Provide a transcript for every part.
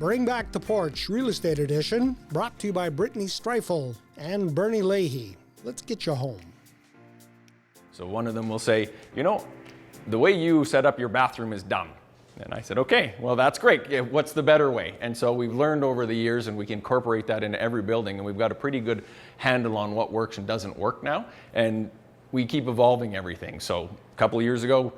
Bring Back the Porch Real Estate Edition, brought to you by Brittany Streifel and Bernie Leahy. Let's get you home. So one of them will say, you know, the way you set up your bathroom is dumb. And I said, okay, well, that's great. Yeah, what's the better way? And so we've learned over the years, and we can incorporate that into every building, and we've got a pretty good handle on what works and doesn't work now. And we keep evolving everything. So a couple of years ago,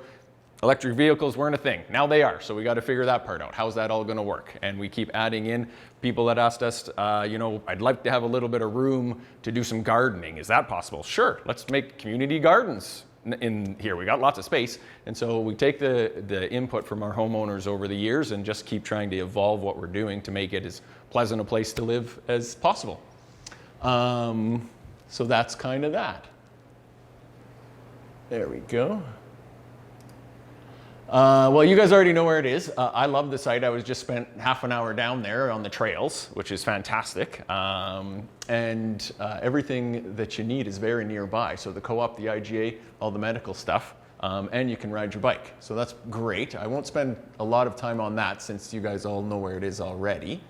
electric vehicles weren't a thing. Now they are. So we got to figure that part out. How's that all going to work? And we keep adding in people that asked us, you know, I'd like to have a little bit of room to do some gardening. Is that possible? Sure. Let's make community gardens in here. We got lots of space. And so we take the input from our homeowners over the years and just keep trying to evolve what we're doing to make it as pleasant a place to live as possible. So that's kind of that. There we go. Well, you guys already know where it is. I love the site. I was just spent half an hour down there on the trails, which is fantastic. Everything that you need is very nearby. So the co-op, the IGA, all the medical stuff, and you can ride your bike. So that's great. I won't spend a lot of time on that since you guys all know where it is already.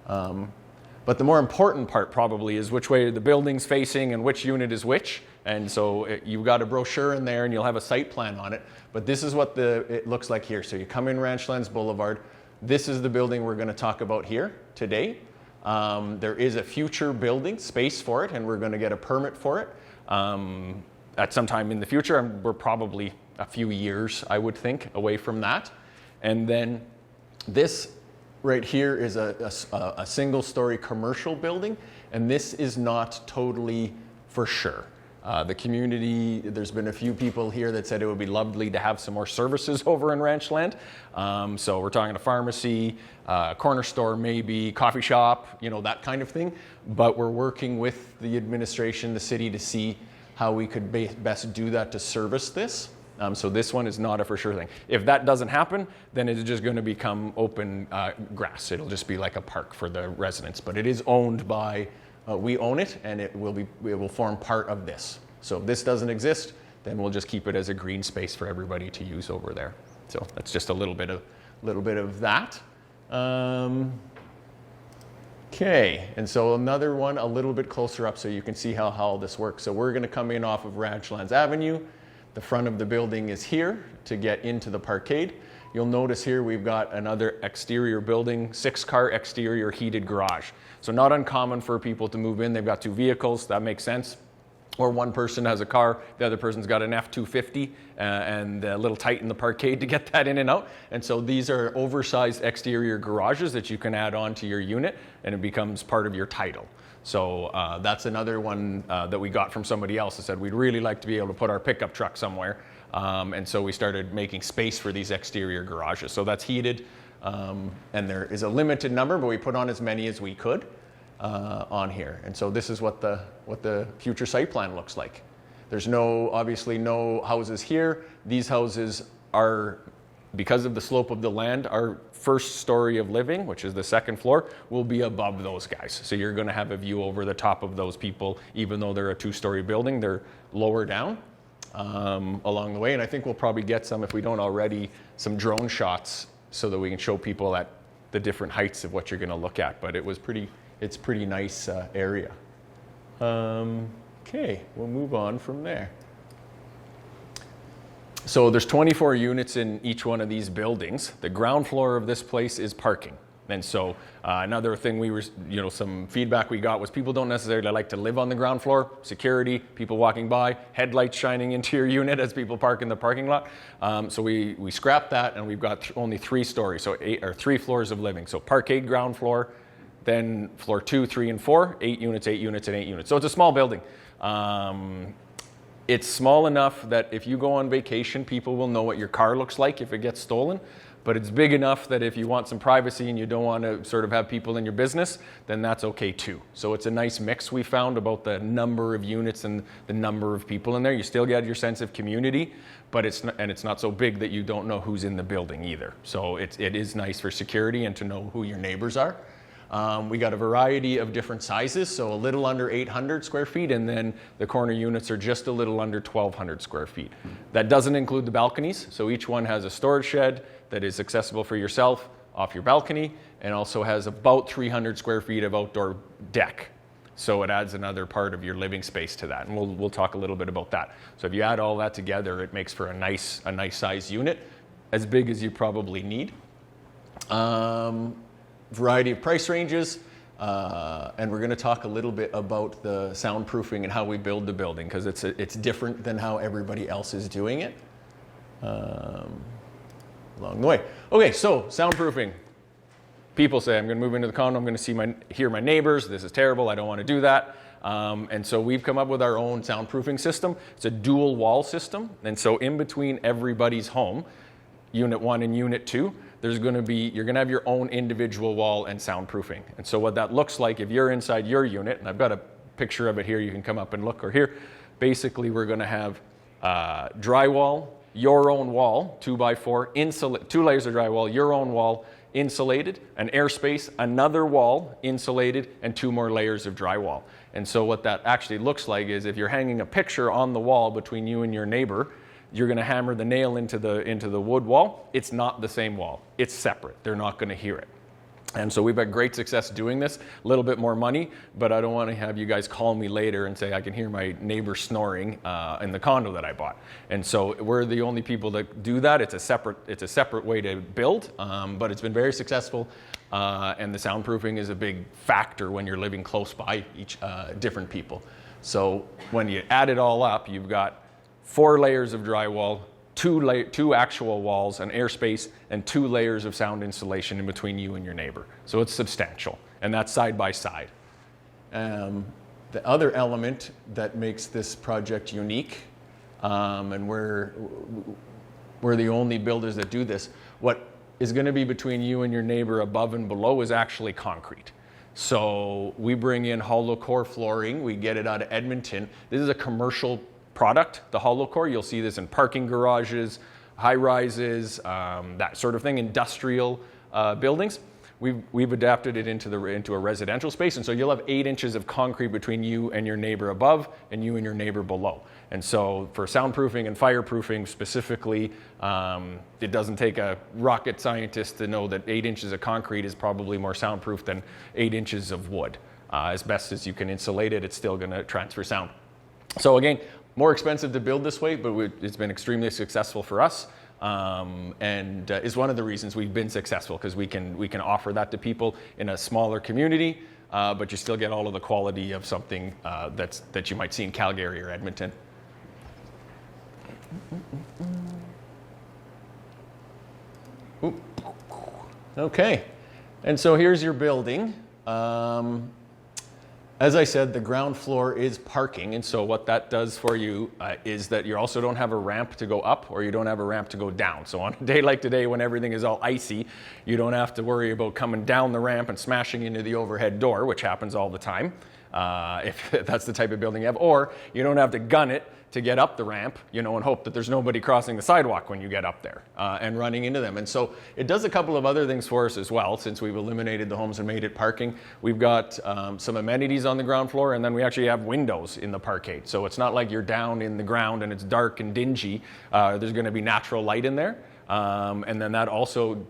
But the more important part probably is which way the building's facing and which unit is which. And so you've got a brochure in there and you'll have a site plan on it. But this is what it looks like here. So you come in Ranchlands Boulevard. This is the building we're going to talk about here today. There is a future building space for it, and we're going to get a permit for it at some time in the future. We're probably a few years, I would think, away from that. And then this right here is a single-story commercial building, and this is not totally for sure. The community, there's been a few people here that said it would be lovely to have some more services over in Ranchland. So we're talking a pharmacy, corner store maybe, coffee shop, you know, that kind of thing. But we're working with the administration, the city, to see how we could best do that to service this. So this one is not a for sure thing. If that doesn't happen, then it's just going to become open grass. It'll just be like a park for the residents. But it is owned by we own it, and it will form part of this. So if this doesn't exist, then we'll just keep it as a green space for everybody to use over there. So that's just a little bit of that. Okay, and so another one a little bit closer up so you can see how all this works. So we're going to come in off of Ranchlands Avenue. The front of the building is here to get into the parkade. You'll notice here we've got another exterior building, 6-car exterior heated garage. So not uncommon for people to move in. They've got 2 vehicles, that makes sense. Or one person has a car, the other person's got an F-250 and a little tight in the parkade to get that in and out. And so these are oversized exterior garages that you can add on to your unit, and it becomes part of your title. So that's another one that we got from somebody else that said we'd really like to be able to put our pickup truck somewhere. And so we started making space for these exterior garages. So that's heated, and there is a limited number, but we put on as many as we could on here. And so this is what the future site plan looks like. There's obviously no houses here. These houses are, because of the slope of the land, our first story of living, which is the second floor, will be above those guys. So you're going to have a view over the top of those people, even though they're a 2-story building, they're lower down along the way. And I think we'll probably get some, if we don't already, some drone shots so that we can show people at the different heights of what you're going to look at. But it's pretty nice area. Okay, we'll move on from there. So there's 24 units in each one of these buildings. The ground floor of this place is parking. And so another thing some feedback we got was people don't necessarily like to live on the ground floor. Security, people walking by, headlights shining into your unit as people park in the parking lot. So we scrapped that, and we've got only 3 stories, so 3 floors of living. So parkade ground floor, then floor 2, 3, and 4, 8 units, 8 units, and 8 units. So it's a small building. It's small enough that if you go on vacation, people will know what your car looks like if it gets stolen. But it's big enough that if you want some privacy and you don't want to sort of have people in your business, then that's okay too. So it's a nice mix we found about the number of units and the number of people in there. You still get your sense of community, but it's not so big that you don't know who's in the building either. So it is nice for security and to know who your neighbors are. We got a variety of different sizes, so a little under 800 square feet, and then the corner units are just a little under 1,200 square feet. That doesn't include the balconies, so each one has a storage shed that is accessible for yourself, off your balcony, and also has about 300 square feet of outdoor deck. So it adds another part of your living space to that, and we'll talk a little bit about that. So if you add all that together, it makes for a nice size unit, as big as you probably need. Variety of price ranges, and we're going to talk a little bit about the soundproofing and how we build the building, because it's different than how everybody else is doing it along the way. Okay, so soundproofing. People say, I'm going to move into the condo, I'm going to hear my neighbors, this is terrible, I don't want to do that. And so we've come up with our own soundproofing system. It's a dual wall system, and so in between everybody's home, unit 1 and unit 2, you're going to have your own individual wall and soundproofing. And so what that looks like, if you're inside your unit, and I've got a picture of it here, you can come up and look, or here, basically we're going to have drywall, your own wall, 2x4, 2 layers of drywall, your own wall, insulated, an airspace, another wall, insulated, and 2 more layers of drywall. And so what that actually looks like is if you're hanging a picture on the wall between you and your neighbor, you're going to hammer the nail into the wood wall. It's not the same wall. It's separate. They're not going to hear it. And so we've had great success doing this. A little bit more money, but I don't want to have you guys call me later and say I can hear my neighbor snoring in the condo that I bought. And so we're the only people that do that. It's a separate way to build, but it's been very successful. And the soundproofing is a big factor when you're living close by each different people. So when you add it all up, you've got 4 layers of drywall, 2 actual walls, an airspace, and 2 layers of sound insulation in between you and your neighbor. So it's substantial, and that's side by side. The other element that makes this project unique, and we're the only builders that do this, what is going to be between you and your neighbor above and below is actually concrete. So we bring in hollow core flooring. We get it out of Edmonton. This is a commercial product, the hollow core. You'll see this in parking garages, high rises, that sort of thing, industrial buildings. We've adapted it into a residential space, and so you'll have 8 inches of concrete between you and your neighbor above and you and your neighbor below. And so for soundproofing and fireproofing specifically, it doesn't take a rocket scientist to know that 8 inches of concrete is probably more soundproof than 8 inches of wood. As best as you can insulate it, it's still going to transfer sound. So again, more expensive to build this way, but it's been extremely successful for us, and is one of the reasons we've been successful, because we can offer that to people in a smaller community, but you still get all of the quality of something that you might see in Calgary or Edmonton. Ooh. Okay, and so here's your building. As I said, the ground floor is parking, and so what that does for you is that you also don't have a ramp to go up, or you don't have a ramp to go down. So on a day like today when everything is all icy, you don't have to worry about coming down the ramp and smashing into the overhead door, which happens all the time, if that's the type of building you have, or you don't have to gun it to get up the ramp, and hope that there's nobody crossing the sidewalk when you get up there and running into them. And so it does a couple of other things for us as well. Since we've eliminated the homes and made it parking, we've got some amenities on the ground floor, and then we actually have windows in the parkade. So it's not like you're down in the ground and it's dark and dingy. There's going to be natural light in there. And then that also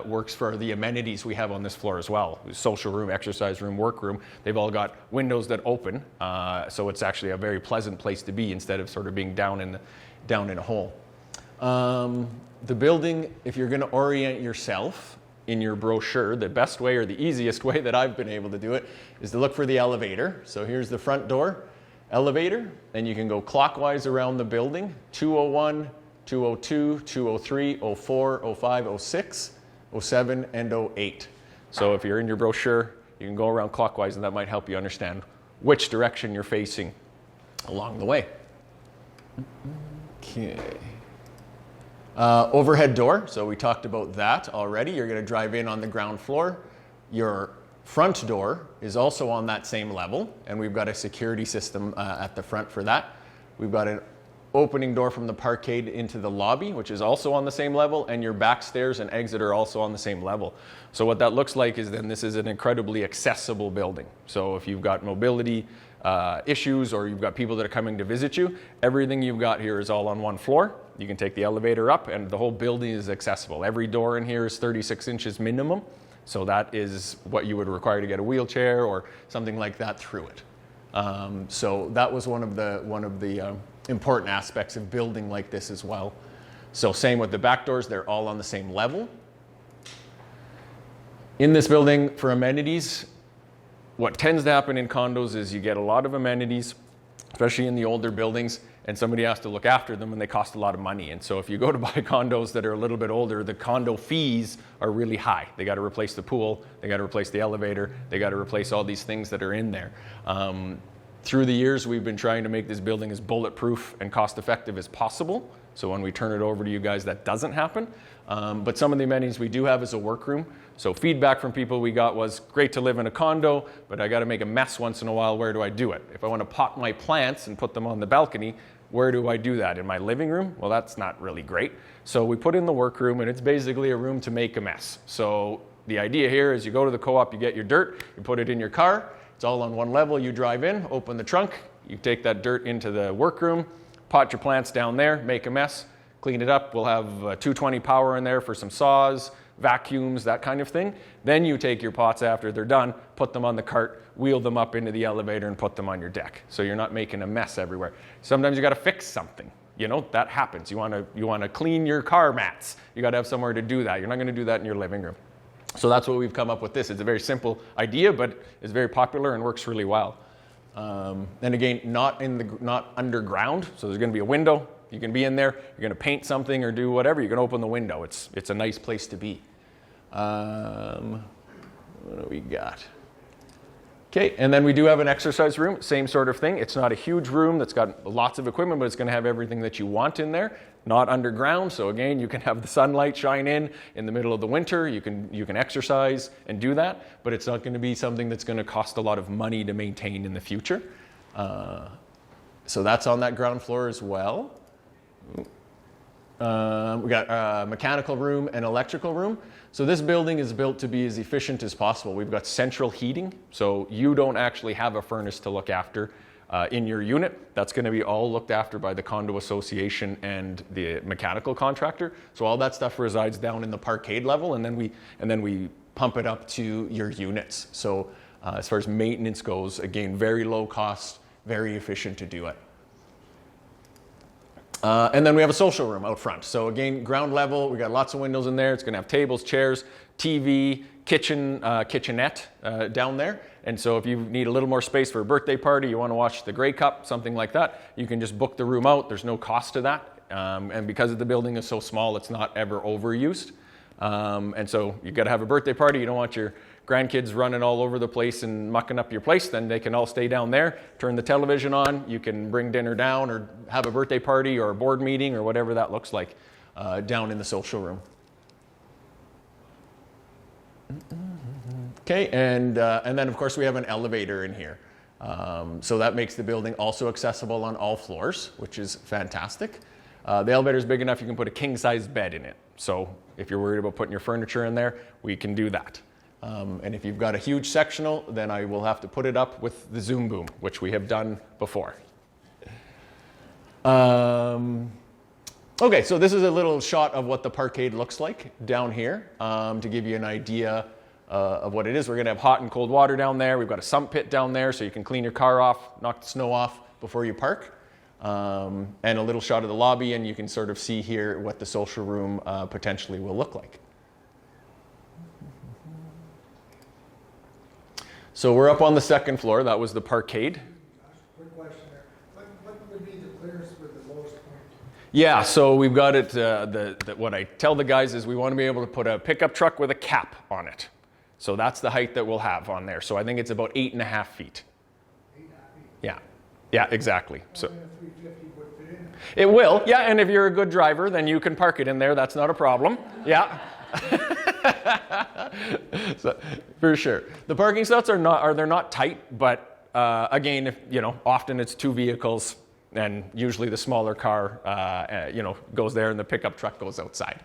works for the amenities we have on this floor as well. Social room, exercise room, work room. They've all got windows that open, so it's actually a very pleasant place to be instead of sort of being down in a hole. The building, if you're going to orient yourself in your brochure, the best way or the easiest way that I've been able to do it is to look for the elevator. So here's the front door, elevator, and you can go clockwise around the building, 201, 202, 203, 04, 05, 06, 07, and 08. So if you're in your brochure, you can go around clockwise, and that might help you understand which direction you're facing along the way. Okay. Overhead door, so we talked about that already. You're going to drive in on the ground floor. Your front door is also on that same level, and we've got a security system at the front for that. We've got an opening door from the parkade into the lobby, which is also on the same level, and your back stairs and exit are also on the same level. So what that looks like is then this is an incredibly accessible building. So if you've got mobility issues or you've got people that are coming to visit you, everything you've got here is all on one floor. You can take the elevator up and the whole building is accessible. Every door in here is 36 inches minimum. So that is what you would require to get a wheelchair or something like that through it. So that was one of the important aspects of building like this as well. So same with the back doors, they're all on the same level. In this building, for amenities, what tends to happen in condos is you get a lot of amenities, especially in the older buildings, and somebody has to look after them and they cost a lot of money. And so if you go to buy condos that are a little bit older, the condo fees are really high. They got to replace the pool, they got to replace the elevator, they got to replace all these things that are in there. Through the years, we've been trying to make this building as bulletproof and cost effective as possible. So when we turn it over to you guys, that doesn't happen. But some of the amenities we do have is a workroom. So feedback from people we got was, great to live in a condo, but I got to make a mess once in a while. Where do I do it? If I want to pot my plants and put them on the balcony, where do I do that? In my living room? Well, that's not really great. So we put in the workroom, and it's basically a room to make a mess. So the idea here is you go to the co-op, you get your dirt, you put it in your car. It's all on one level. You drive in, open the trunk, you take that dirt into the workroom, pot your plants down there, make a mess, clean it up. We'll have 220 power in there for some saws, vacuums, that kind of thing. Then you take your pots after they're done, put them on the cart, wheel them up into the elevator and put them on your deck. So you're not making a mess everywhere. Sometimes you got to fix something. You know, that happens. You want to clean your car mats. You got to have somewhere to do that. You're not going to do that in your living room. So that's what we've come up with this. It's a very simple idea, but it's very popular and works really well. And again, not underground. So there's going to be a window. You can be in there. You're going to paint something or do whatever. You can open the window. It's a nice place to be. What do we got? Okay, and then we do have an exercise room. Same sort of thing. It's not a huge room that's got lots of equipment, but it's going to have everything that you want in there. Not underground. So again, you can have the sunlight shine in the middle of the winter. You can exercise and do that, but it's not going to be something that's going to cost a lot of money to maintain in the future. So that's on that ground floor as well. We got a mechanical room and electrical room. So this building is built to be as efficient as possible. We've got central heating, so you don't actually have a furnace to look after in your unit. That's going to be all looked after by the condo association and the mechanical contractor. So all that stuff resides down in the parkade level, and then we pump it up to your units. So as far as maintenance goes, again, very low cost, very efficient to do it. And then we have a social room out front. So again, ground level, we got lots of windows in there. It's going to have tables, chairs, TV, kitchenette down there. And so if you need a little more space for a birthday party, you want to watch the Grey Cup, something like that, you can just book the room out. There's no cost to that. And because the building is so small, it's not ever overused. And so you've got to have a birthday party. You don't want your grandkids running all over the place and mucking up your place, then they can all stay down there, turn the television on, you can bring dinner down or have a birthday party or a board meeting or whatever that looks like down in the social room. Okay, and then of course we have an elevator in here. So that makes the building also accessible on all floors, which is fantastic. The elevator is big enough you can put a king-size bed in it. So if you're worried about putting your furniture in there, we can do that. And if you've got a huge sectional, then I will have to put it up with the Zoom boom, which we have done before. Okay, so this is a little shot of what the parkade looks like down here to give you an idea of what it is. We're going to have hot and cold water down there. We've got a sump pit down there so you can clean your car off, knock the snow off before you park. And a little shot of the lobby, and you can sort of see here what the social room potentially will look like. So we're up on the second floor. That was the parkade. Quick question there. What would be the clearance for the lowest point? Yeah, so we've got it. What I tell the guys is we want to be able to put a pickup truck with a cap on it. So that's the height that we'll have on there. So I think it's about 8.5 feet. 8.5 feet? Yeah, exactly. So Only a 350 would fit in. it will, yeah, and if you're a good driver, then you can park it in there. That's not a problem. Yeah. So, for sure. The parking slots they're not tight, but again, if, often it's two vehicles, and usually the smaller car, goes there, and the pickup truck goes outside.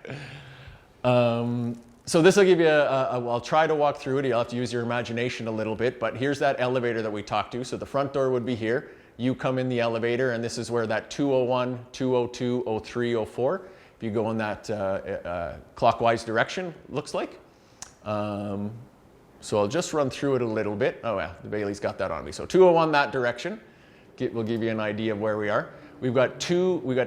So this will give you I'll try to walk through it. You'll have to use your imagination a little bit, but here's that elevator that we talked to. So the front door would be here. You come in the elevator, and this is where that 201, 202, 03, 04, if you go in that clockwise direction, looks like. So I'll just run through it a little bit. Oh yeah, the Bailey's got that on me. So 201 that direction, will give you an idea of where we are. We've got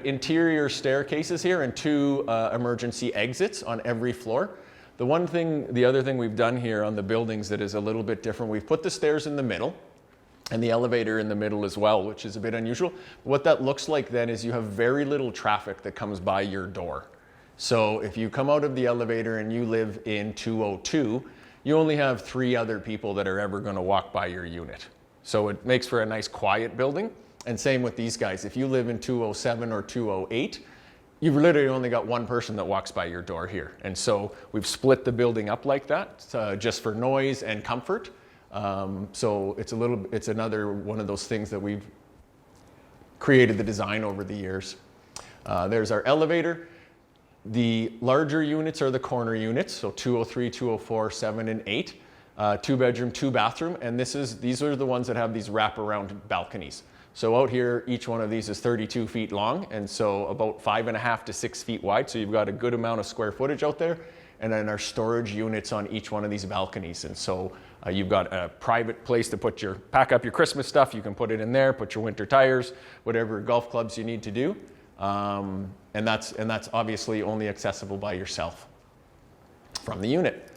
interior staircases here and 2 emergency exits on every floor. The other thing we've done here on the buildings that is a little bit different, we've put the stairs in the middle and the elevator in the middle as well, which is a bit unusual. What that looks like then is you have very little traffic that comes by your door. So if you come out of the elevator and you live in 202, you only have 3 other people that are ever going to walk by your unit. So it makes for a nice quiet building. And same with these guys. If you live in 207 or 208, you've literally only got 1 person that walks by your door here. And so we've split the building up like that just for noise and comfort. So it's another one of those things that we've created the design over the years. There's our elevator. The larger units are the corner units, so 203, 204, 7, and 8. 2 bedroom, 2 bathroom, and these are the ones that have these wraparound balconies. So out here, each one of these is 32 feet long, and so about 5.5 to 6 feet wide. So you've got a good amount of square footage out there, and then our storage units on each one of these balconies. And so you've got a private place to pack up your Christmas stuff. You can put it in there, put your winter tires, whatever golf clubs you need to do. And that's obviously only accessible by yourself from the unit.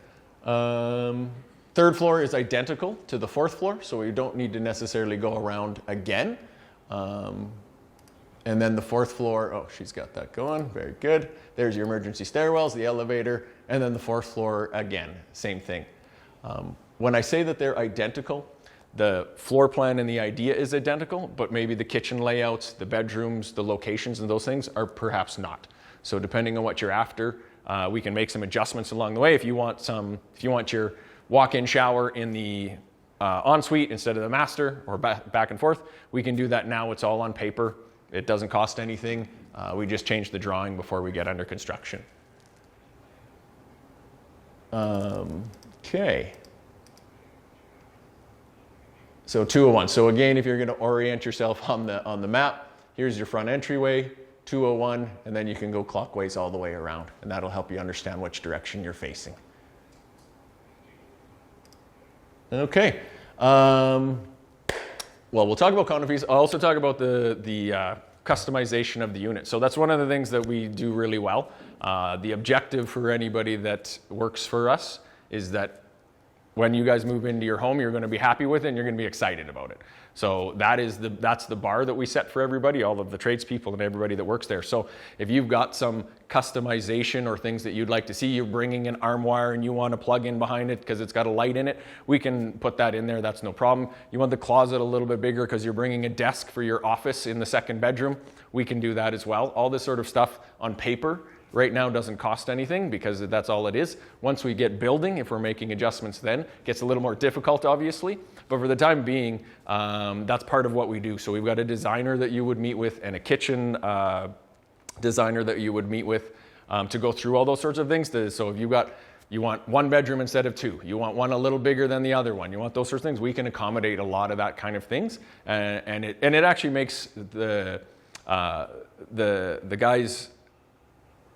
3rd floor is identical to the 4th floor, so we don't need to necessarily go around again. And then the 4th floor, oh, she's got that going, very good. There's your emergency stairwells, the elevator, and then the 4th floor again, same thing. When I say that they're identical, the floor plan and the idea is identical, but maybe the kitchen layouts, the bedrooms, the locations, and those things are perhaps not. So depending on what you're after, we can make some adjustments along the way. If you want your walk-in shower in the ensuite instead of the master, or back and forth, we can do that now. It's all on paper. It doesn't cost anything. We just change the drawing before we get under construction. Okay. So 201. So again, if you're going to orient yourself on the map, here's your front entryway, 201, and then you can go clockwise all the way around, and that'll help you understand which direction you're facing. Okay. Well, we'll talk about condo fees. I'll also talk about the customization of the unit. So that's one of the things that we do really well. The objective for anybody that works for us is that when you guys move into your home, you're going to be happy with it and you're going to be excited about it. So that's the bar that we set for everybody, all of the tradespeople and everybody that works there. So if you've got some customization or things that you'd like to see, you're bringing an armoire and you want to plug in behind it because it's got a light in it, we can put that in there. That's no problem. You want the closet a little bit bigger because you're bringing a desk for your office in the 2nd bedroom, we can do that as well. All this sort of stuff on paper right now doesn't cost anything because that's all it is. Once we get building, if we're making adjustments then, it gets a little more difficult obviously. But for the time being, that's part of what we do. So we've got a designer that you would meet with and a kitchen designer that you would meet with to go through all those sorts of things. So if you want 1 bedroom instead of 2, you want one a little bigger than the other one, you want those sorts of things, we can accommodate a lot of that kind of things. And it actually makes the guys,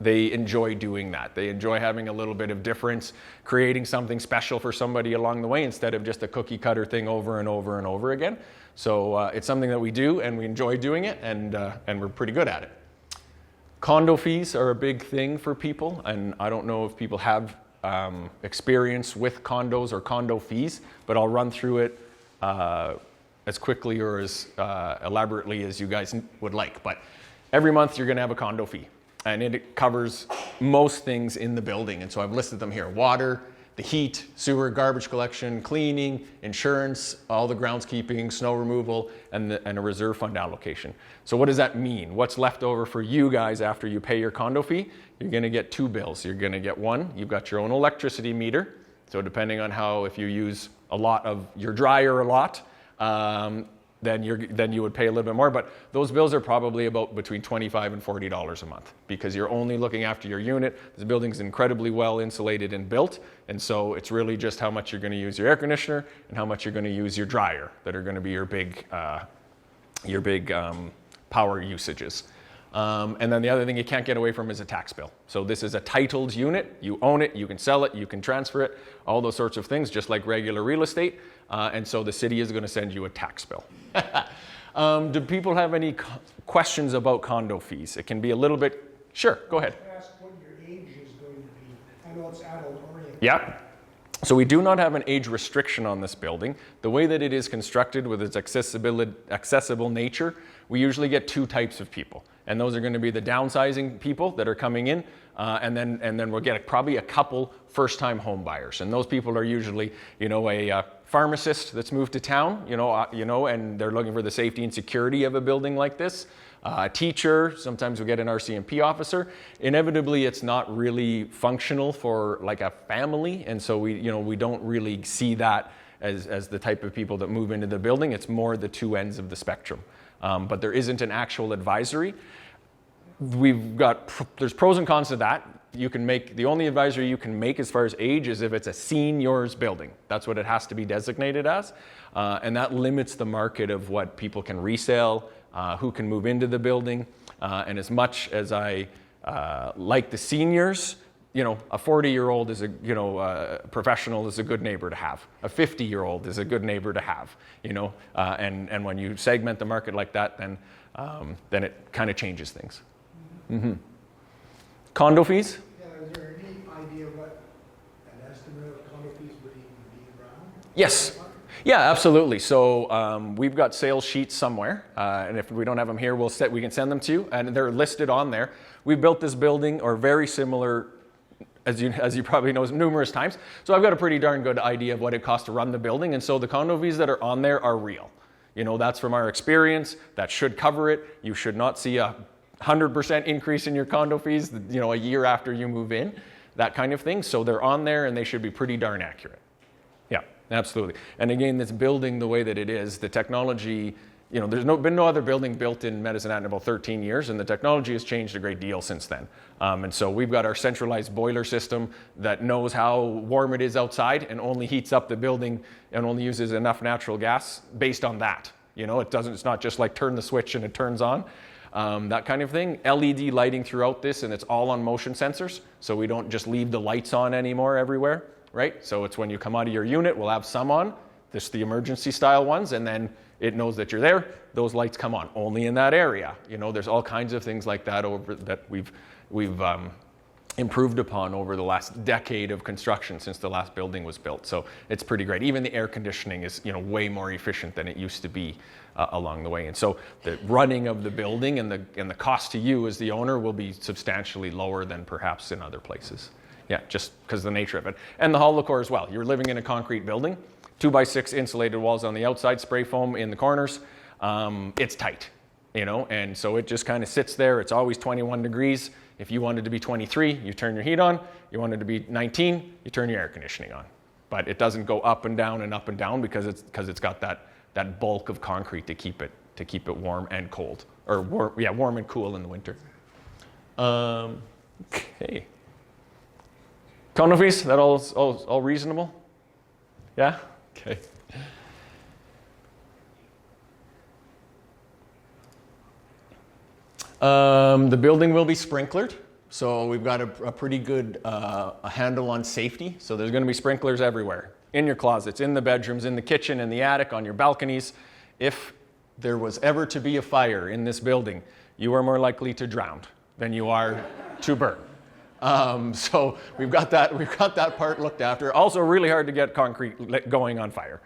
they enjoy doing that. They enjoy having a little bit of difference, creating something special for somebody along the way instead of just a cookie cutter thing over and over and over again. So it's something that we do and we enjoy doing it, and we're pretty good at it. Condo fees are a big thing for people, and I don't know if people have experience with condos or condo fees, but I'll run through it as quickly or as elaborately as you guys would like. But every month you're going to have a condo fee. And it covers most things in the building. And so I've listed them here: water, the heat, sewer, garbage collection, cleaning, insurance, all the groundskeeping, snow removal, and a reserve fund allocation. So what does that mean? What's left over for you guys after you pay your condo fee? You're gonna get 2 bills. You're gonna get one, you've got your own electricity meter. So depending on if you use a lot of your dryer a lot, then you would pay a little bit more. But those bills are probably about between $25 and $40 a month because you're only looking after your unit. This building's incredibly well insulated and built, and so it's really just how much you're going to use your air conditioner and how much you're going to use your dryer that are going to be your big power usages. And then the other thing you can't get away from is a tax bill. So this is a titled unit. You own it, you can sell it, you can transfer it, all those sorts of things, just like regular real estate. And so the city is going to send you a tax bill. Do people have any questions about condo fees? It can be a little bit, sure, go ahead. Ask what your age is going to be. I know it's adult oriented. Yeah. So we do not have an age restriction on this building. The way that it is constructed with its accessible nature, we usually get two types of people. And those are going to be the downsizing people that are coming in, and then we'll get probably a couple first-time home buyers. And those people are usually, a pharmacist that's moved to town, and they're looking for the safety and security of a building like this. A teacher, sometimes we get an RCMP officer. Inevitably, it's not really functional for like a family, and so we don't really see that as the type of people that move into the building. It's more the two ends of the spectrum. But there isn't an actual advisory. There's pros and cons to that. The only advisory you can make as far as age is if it's a seniors building. That's what it has to be designated as. And that limits the market of what people can resell, who can move into the building. And as much as I like the seniors, a 40-year-old is a professional is a good neighbor to have. A 50-year-old is a good neighbor to have, and when you segment the market like that, then it kind of changes things. Mm-hmm. Condo fees? Yeah, is there any idea what an estimate of condo fees would even be around? Yes. Yeah, absolutely. So we've got sales sheets somewhere, and if we don't have them here, we can send them to you, and they're listed on there. We built this building, or very similar, as you probably know, numerous times. So I've got a pretty darn good idea of what it costs to run the building, and so the condo fees that are on there are real. That's from our experience. That should cover it. You should not see a 100% increase in your condo fees, a year after you move in, that kind of thing. So they're on there, and they should be pretty darn accurate. Yeah, absolutely. And again, this building, the way that it is, the technology, there's been no other building built in Medicine Hat in about 13 years, and the technology has changed a great deal since then. And so we've got our centralized boiler system that knows how warm it is outside and only heats up the building and only uses enough natural gas based on that. It's not just like turn the switch and it turns on. That kind of thing. LED lighting throughout this, and it's all on motion sensors, so we don't just leave the lights on anymore everywhere, right? So it's when you come out of your unit, we'll have some on, just the emergency style ones, and then it knows that you're there. Those lights come on only in that area. There's all kinds of things like that that we've improved upon over the last decade of construction since the last building was built. So it's pretty great. Even the air conditioning is way more efficient than it used to be along the way. And so the running of the building and the cost to you as the owner will be substantially lower than perhaps in other places. Yeah, just because of the nature of it. And the hall decor as well. You're living in a concrete building, 2x6 insulated walls on the outside, spray foam in the corners. It's tight, and so it just kind of sits there. It's always 21 degrees. If you wanted to be 23, you turn your heat on. You wanted to be 19, you turn your air conditioning on. But it doesn't go up and down because it's got that bulk of concrete to keep it warm and cold, or warm and cool in the winter. Okay. Condo fees, that all reasonable? Yeah? Okay. The building will be sprinklered, so we've got a pretty good handle on safety. So there's going to be sprinklers everywhere, in your closets, in the bedrooms, in the kitchen, in the attic, on your balconies. If there was ever to be a fire in this building, you are more likely to drown than you are to burn. So we've got that part looked after. Also really hard to get concrete going on fire.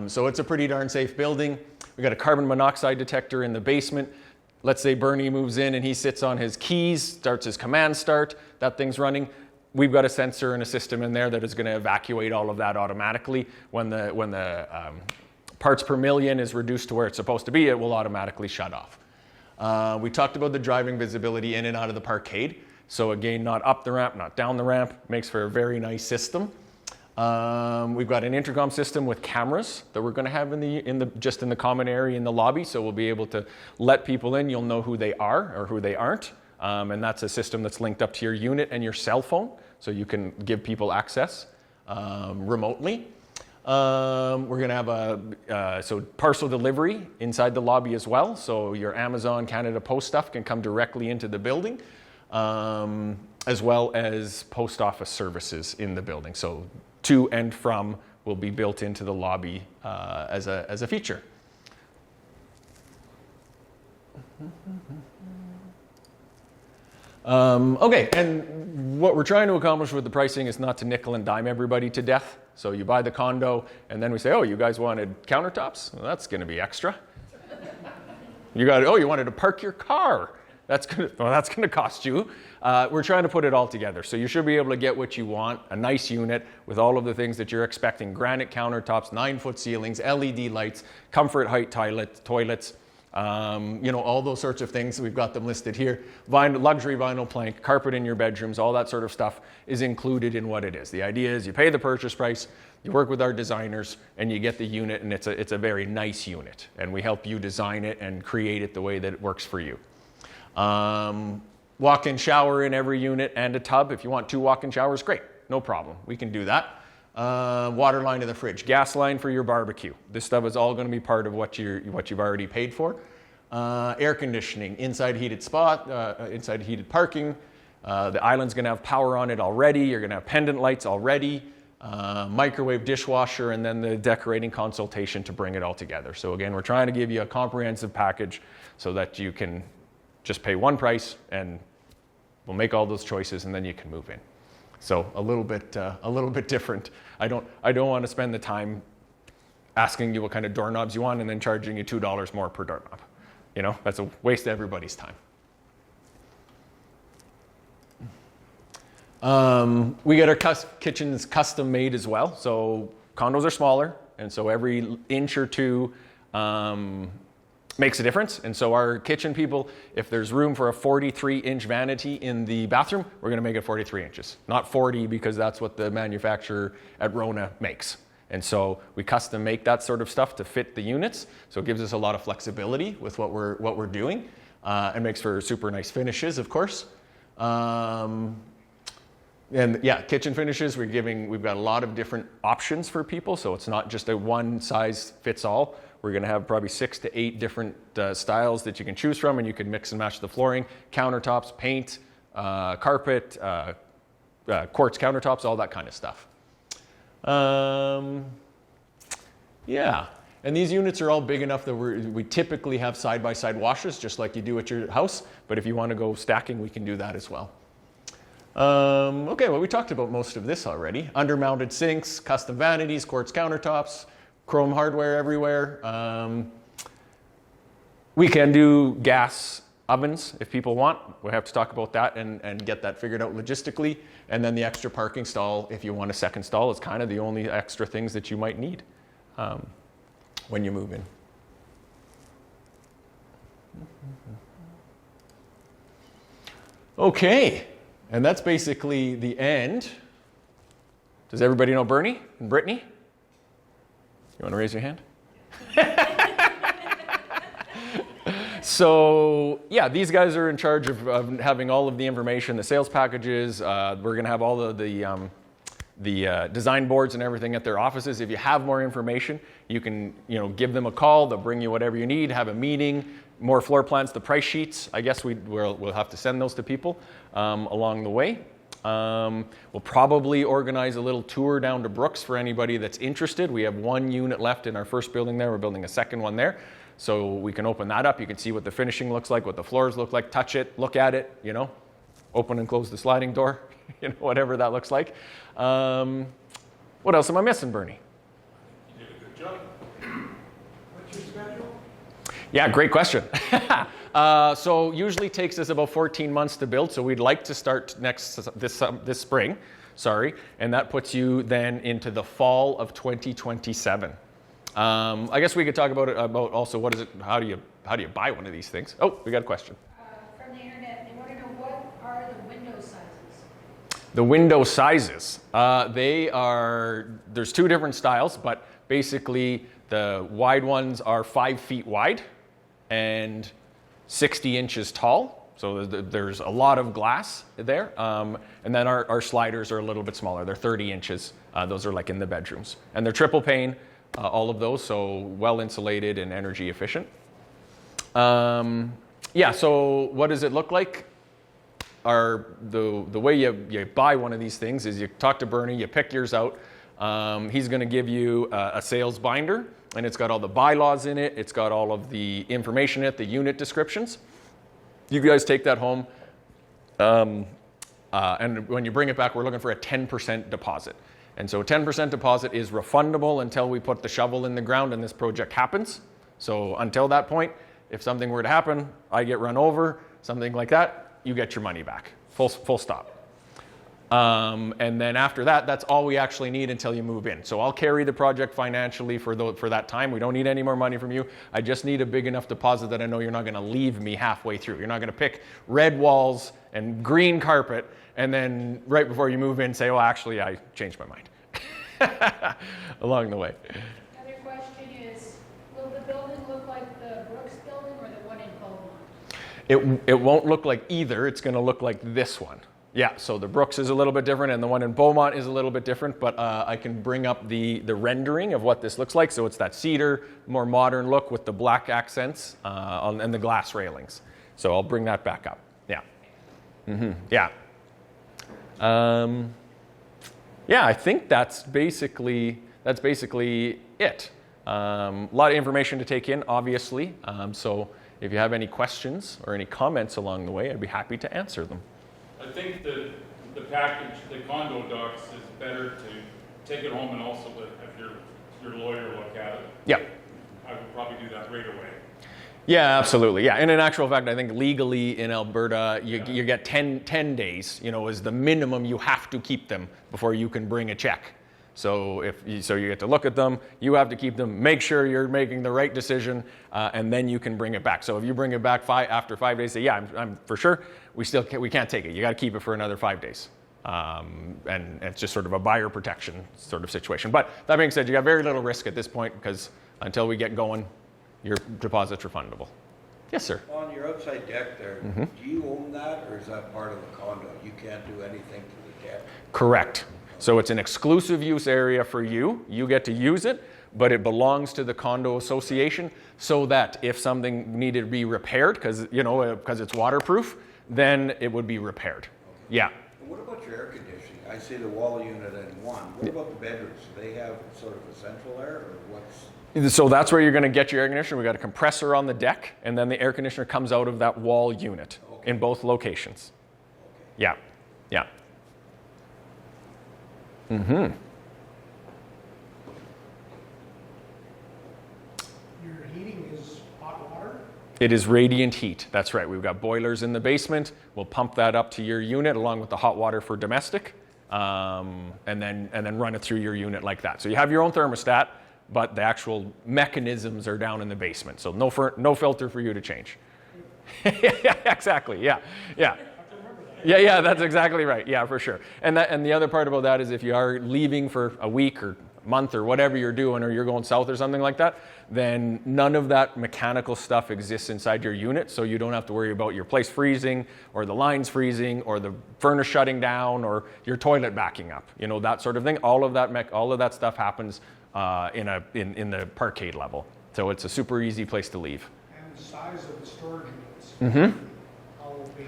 So it's a pretty darn safe building. We've got a carbon monoxide detector in the basement. Let's say Bernie moves in and he sits on his keys, starts his command start, that thing's running. We've got a sensor and a system in there that is going to evacuate all of that automatically. When the parts per million is reduced to where it's supposed to be, it will automatically shut off. We talked about the driving visibility in and out of the parkade. So again, not up the ramp, not down the ramp, makes for a very nice system. We've got an intercom system with cameras that we're going to have just in the common area in the lobby, so we'll be able to let people in. You'll know who they are or who they aren't, and that's a system that's linked up to your unit and your cell phone, so you can give people access remotely. We're going to have so parcel delivery inside the lobby as well, so your Amazon Canada Post stuff can come directly into the building, as well as post office services in the building. So to and from will be built into the lobby as a feature. Okay, and what we're trying to accomplish with the pricing is not to nickel and dime everybody to death. So you buy the condo, and then we say, oh, you guys wanted countertops? Well, that's going to be extra. You wanted to park your car? That's going to cost you. We're trying to put it all together. So you should be able to get what you want, a nice unit with all of the things that you're expecting: granite countertops, 9-foot ceilings, LED lights, comfort height toilets, all those sorts of things. We've got them listed here. Luxury vinyl plank, carpet in your bedrooms, all that sort of stuff is included in what it is. The idea is you pay the purchase price, you work with our designers, and you get the unit, and it's a very nice unit. And we help you design it and create it the way that it works for you. Walk-in shower in every unit and a tub. If you want 2 walk-in showers, great, no problem. We can do that. Water line to the fridge, gas line for your barbecue. This stuff is all going to be part of what you've already paid for. Air conditioning, inside heated inside heated parking. The island's going to have power on it already. You're going to have pendant lights already. Microwave, dishwasher, and then the decorating consultation to bring it all together. So again, we're trying to give you a comprehensive package so that you can just pay one price, and we'll make all those choices, and then you can move in. So a little bit different. I don't want to spend the time asking you what kind of doorknobs you want and then charging you $2 more per doorknob. That's a waste of everybody's time. We get our kitchens custom made as well. So condos are smaller, and so every inch or two makes a difference. And so our kitchen people, if there's room for a 43-inch vanity in the bathroom, we're going to make it 43 inches. Not 40, because that's what the manufacturer at Rona makes. And so we custom make that sort of stuff to fit the units. So it gives us a lot of flexibility with what we're doing. And makes for super nice finishes, of course. And yeah, kitchen finishes, we've got a lot of different options for people. So it's not just a one size fits all. We're going to have probably 6 to 8 different styles that you can choose from, and you can mix and match the flooring, countertops, paint, carpet, quartz countertops, all that kind of stuff. Yeah, and these units are all big enough that we typically have side-by-side washers, just like you do at your house, but if you want to go stacking, we can do that as well. Okay, well, we talked about most of this already. Under-mounted sinks, custom vanities, quartz countertops, chrome hardware everywhere. We can do gas ovens if people want. We'll have to talk about that and get that figured out logistically. And then the extra parking stall, if you want a second stall, is kind of the only extra things that you might need when you move in. Okay, and that's basically the end. Does everybody know Bernie and Brittany? You want to raise your hand? So yeah, these guys are in charge of having all of the information, the sales packages. We're going to have all the design boards and everything at their offices. If you have more information, you can give them a call. They'll bring you whatever you need. Have a meeting. More floor plans, the price sheets. I guess we'll have to send those to people along the way. We'll probably organize a little tour down to Brooks for anybody that's interested. We have 1 unit left in our first building there. We're building a second one there. So we can open that up. You can see what the finishing looks like, what the floors look like, touch it, look at it, open and close the sliding door, whatever that looks like. What else am I missing, Bernie? You did a good job. What's your schedule? Yeah, great question. So usually takes us about 14 months to build. So we'd like to start this spring, and that puts you then into the fall of 2027. I guess we could talk about also what is it? How do you buy one of these things? Oh, we got a question. From the internet, they want to know what are the window sizes? The window sizes, there's two different styles, but basically the wide ones are 5 feet wide and 60 inches tall. So there's a lot of glass there. And then our sliders are a little bit smaller. They're 30 inches. Those are like in the bedrooms. And they're triple pane, all of those, so well insulated and energy efficient. Yeah, so what does it look like? The way you buy one of these things is you talk to Bernie, you pick yours out. He's going to give you a sales binder, and it's got all the bylaws in it. It's got all of the information in it, the unit descriptions. You guys take that home, and when you bring it back, we're looking for a 10% deposit. And so a 10% deposit is refundable until we put the shovel in the ground and this project happens. So until that point, if something were to happen, I get run over, something like that, you get your money back, full stop. And then after that, that's all we actually need until you move in. So I'll carry the project financially for that time. We don't need any more money from you. I just need a big enough deposit that I know you're not going to leave me halfway through. You're not going to pick red walls and green carpet and then right before you move in say, oh, actually, I changed my mind along the way. Another question is, will the building look like the Brooks building or the one in Beaumont? It won't look like either. It's going to look like this one. Yeah, so the Brooks is a little bit different and the one in Beaumont is a little bit different, but I can bring up the rendering of what this looks like. So it's that cedar, more modern look with the black accents and the glass railings. So I'll bring that back up. Yeah. Yeah. Yeah, I think that's basically it. A lot of information to take in, obviously. So if you have any questions or any comments along the way, I'd be happy to answer them. I think the package, the condo docs, is better to take it home and also have your lawyer look at it. Yeah. I would probably do that right away. Yeah, absolutely. Yeah, and in actual fact, I think legally in Alberta, you get 10 days, is the minimum you have to keep them before you can bring a check. So you get to look at them, you have to keep them, make sure you're making the right decision, and then you can bring it back. So if you bring it back after 5 days, say, yeah, I'm for sure, we can't take it. You got to keep it for another 5 days. And it's just sort of a buyer protection sort of situation. But that being said, you got very little risk at this point because until we get going, your deposit's refundable. Yes, sir. On your outside deck there, do you own that or is that part of the condo? You can't do anything to the deck? Correct. So it's an exclusive use area for you. You get to use it, but it belongs to the condo association so that if something needed to be repaired, because it's waterproof, then it would be repaired. Okay. Yeah. And what about your air conditioning? I see the wall unit in one. What about the bedrooms? Do they have sort of a central air or what's... So that's where you're going to get your air conditioner. We got a compressor on the deck, and then the air conditioner comes out of that wall unit in both locations. Okay. Yeah, yeah. Your heating is hot water? It is radiant heat. That's right. We've got boilers in the basement. We'll pump that up to your unit along with the hot water for domestic, and then run it through your unit like that. So you have your own thermostat, but the actual mechanisms are down in the basement. So no filter for you to change. Yeah, exactly. Yeah, yeah. Yeah, that's exactly right. Yeah, for sure. And the other part about that is if you are leaving for a week or month or whatever you're doing, or you're going south or something like that, then none of that mechanical stuff exists inside your unit, so you don't have to worry about your place freezing or the lines freezing or the furnace shutting down or your toilet backing up. That sort of thing. All of that stuff happens in the parkade level. So it's a super easy place to leave. And the size of the storage units. How big?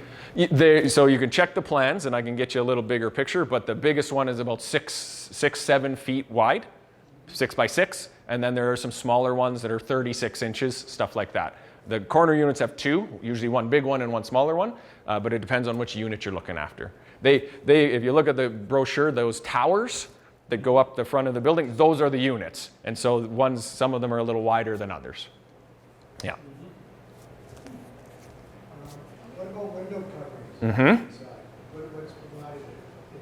So you can check the plans and I can get you a little bigger picture, but the biggest one is about 7 feet wide, 6 by 6. And then there are some smaller ones that are 36 inches, stuff like that. The corner units have two, usually one big one and one smaller one, but it depends on which unit you're looking after. If you look at the brochure, those towers that go up the front of the building, those are the units. And so some of them are a little wider than others. Yeah. What about window coverings? What's provided, if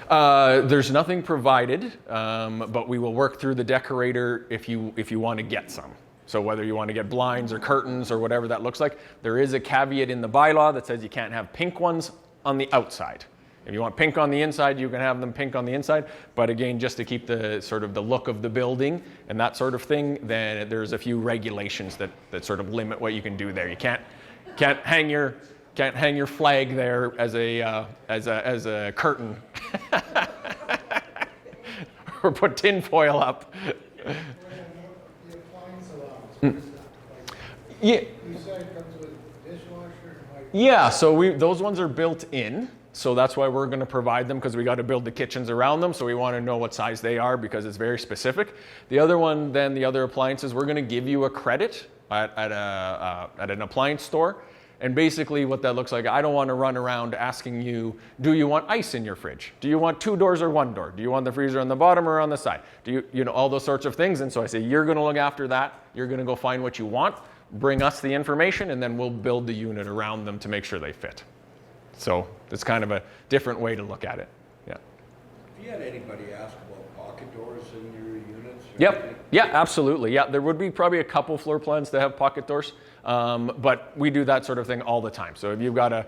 any? There's nothing provided, but we will work through the decorator if you want to get some. So whether you want to get blinds or curtains or whatever that looks like, there is a caveat in the bylaw that says you can't have pink ones on the outside. If you want pink on the inside, you can have them pink on the inside. But again, just to keep the sort of the look of the building and that sort of thing, then there's a few regulations that sort of limit what you can do there. You can't hang your flag there as a curtain or put tin foil up. The appliance allowance, what is that? Like, Yeah. you said it comes with dishwasher and like. Yeah, so those ones are built in. So that's why we're going to provide them, because we got to build the kitchens around them. So we want to know what size they are because it's very specific. The other one, then the other appliances, we're going to give you a credit at an appliance store. And basically what that looks like, I don't want to run around asking you, do you want ice in your fridge? Do you want 2 doors or 1 door? Do you want the freezer on the bottom or on the side? Do you know, all those sorts of things. And so I say, you're going to look after that. You're going to go find what you want, bring us the information, and then we'll build the unit around them to make sure they fit. So it's kind of a different way to look at it. Yeah. Have you had anybody ask about pocket doors in your units? Or Yep. anything? Yeah, absolutely. Yeah, there would be probably a couple floor plans that have pocket doors, but we do that sort of thing all the time. So if you've got a,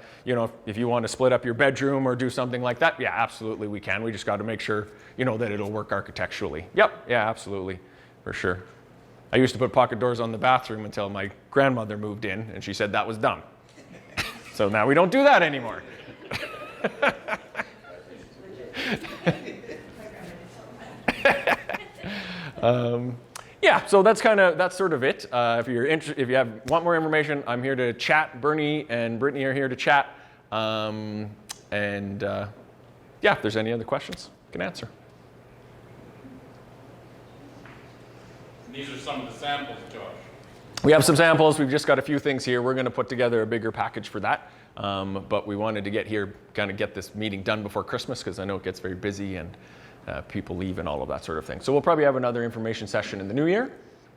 if you want to split up your bedroom or do something like that, yeah, absolutely we can. We just got to make sure, that it'll work architecturally. Yep. Yeah, absolutely, for sure. I used to put pocket doors on the bathroom until my grandmother moved in, and she said that was dumb. So now we don't do that anymore. Yeah, so that's sort of it. If you're if you want more information, I'm here to chat. Bernie and Brittany are here to chat. Yeah, if there's any other questions, I can answer. These are some of the samples, Josh. We have some samples. We've just got a few things here. We're going to put together a bigger package for that. But we wanted to get here, kind of get this meeting done before Christmas, because I know it gets very busy and people leave and all of that sort of thing. So we'll probably have another information session in the new year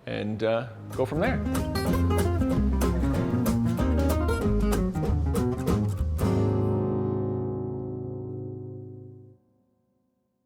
and go from there.